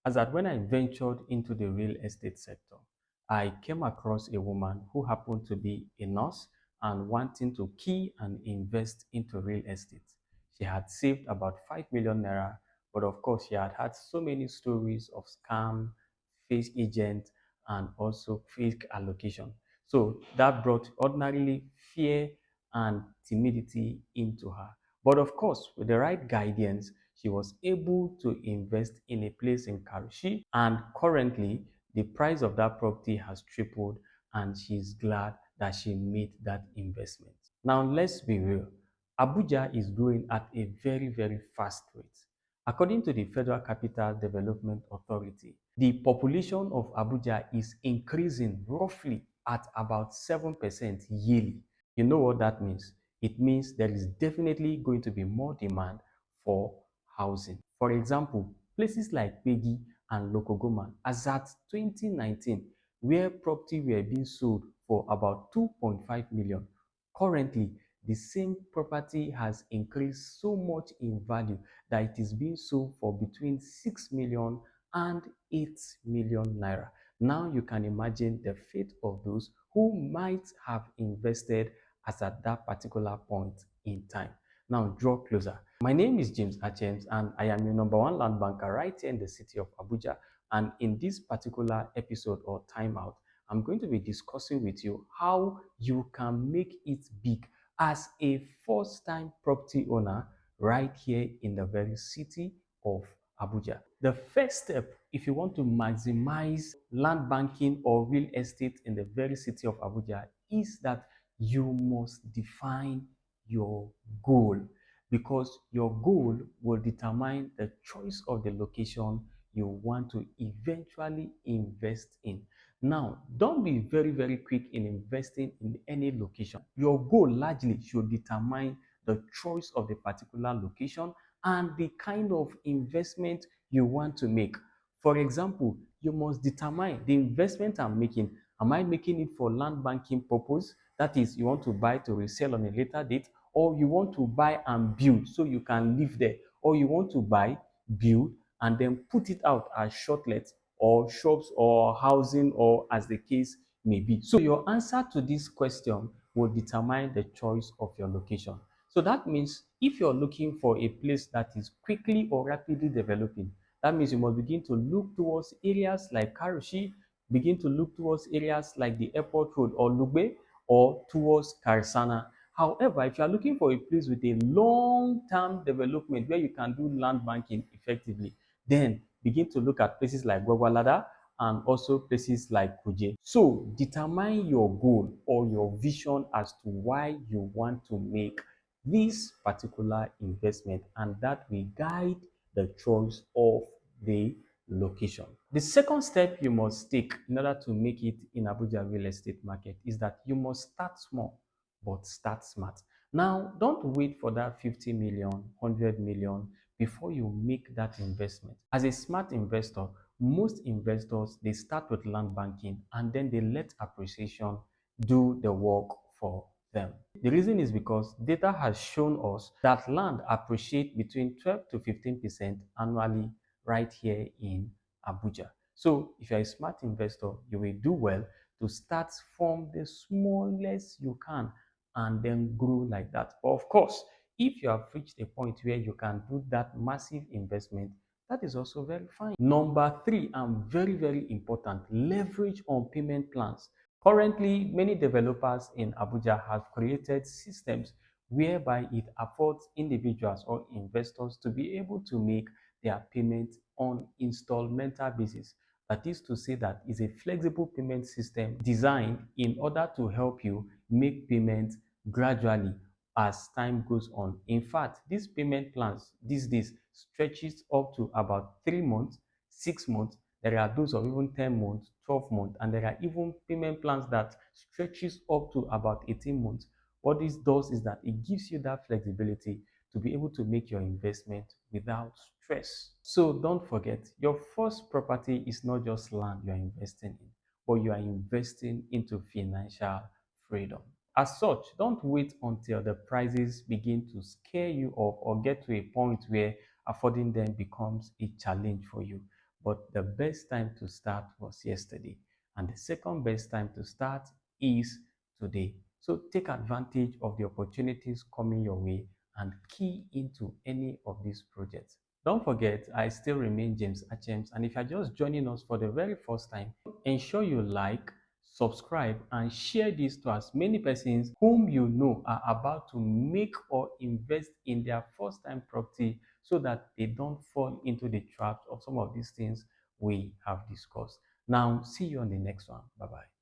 as that when I ventured into the real estate sector, I came across a woman who happened to be a nurse and wanting to key and invest into real estate. She had saved about 5 million naira, but of course, she had had so many stories of scam, fake agent, and also fake allocation. So that brought ordinarily fear and timidity into her. But of course, with the right guidance, she was able to invest in a place in Karushi, and currently the price of that property has tripled, and she's glad that she made that investment. Now, let's be real. Abuja is growing at a very, very fast rate. According to the Federal Capital Development Authority, the population of Abuja is increasing roughly at about 7% yearly. You know what that means? It means there is definitely going to be more demand for housing. For example, places like Pegi and Lokogoma, as at 2019, where property were being sold for about 2.5 million, currently the same property has increased so much in value that it is being sold for between 6 million and 8 million naira. Now you can imagine the fate of those who might have invested as at that particular point in time. Now draw closer. My name is James Achems and I am your number one land banker right here in the city of Abuja. And in this particular episode or timeout, I'm going to be discussing with you how you can make it big as a first-time property owner right here in the very city of Abuja. The first step, if you want to maximize land banking or real estate in the very city of Abuja, is that you must define your goal, because your goal will determine the choice of the location you want to eventually invest in. Now, don't be very, very quick in investing in any location. Your goal largely should determine the choice of the particular location and the kind of investment you want to make. For example, you must determine the investment I'm making. Am I making it for land banking purpose? That is, you want to buy to resell on a later date, or you want to buy and build so you can live there, or you want to buy, build, and then put it out as shortlets or shops or housing, or as the case may be. So your answer to this question will determine the choice of your location. So that means if you're looking for a place that is quickly or rapidly developing, that means you must begin to look towards areas like Karushi, begin to look towards areas like the Airport Road or Lugbe, or towards Karsana. However, if you are looking for a place with a long-term development where you can do land banking effectively, then begin to look at places like Gwagwalada and also places like Kuje. So determine your goal or your vision as to why you want to make this particular investment, and that will guide the choice of the location. The second step you must take in order to make it in Abuja real estate market is that you must start small, but start smart. Now, don't wait for that 50 million, 100 million before you make that investment. As a smart investor, most investors, they start with land banking and then they let appreciation do the work for them. The reason is because data has shown us that land appreciates between 12 to 15% annually right here in Abuja. So if you're a smart investor, you will do well to start from the smallest you can and then grow like that. But of course, if you have reached a point where you can do that massive investment, that is also very fine. Number three, and very, very important, leverage on payment plans. Currently, many developers in Abuja have created systems whereby it affords individuals or investors to be able to make their payments on installmental basis. That is to say that it's a flexible payment system designed in order to help you make payments gradually as time goes on. In fact, these payment plans these days stretches up to about 3 months, 6 months. There are those of even 10 months, 12 months, and there are even payment plans that stretches up to about 18 months. What this does is that it gives you that flexibility to be able to make your investment without stress. So don't forget, your first property is not just land you're investing in, but you are investing into financial freedom. As such, don't wait until the prices begin to scare you off or get to a point where affording them becomes a challenge for you. but the best time to start was yesterday. And the second best time to start is today. So take advantage of the opportunities coming your way and key into any of these projects. Don't forget, I still remain James Achems, and if you're just joining us for the very first time, ensure you like, subscribe, and share this to as many persons whom you know are about to make or invest in their first time property so that they don't fall into the traps of some of these things we have discussed. Now, see you on the next one. Bye bye.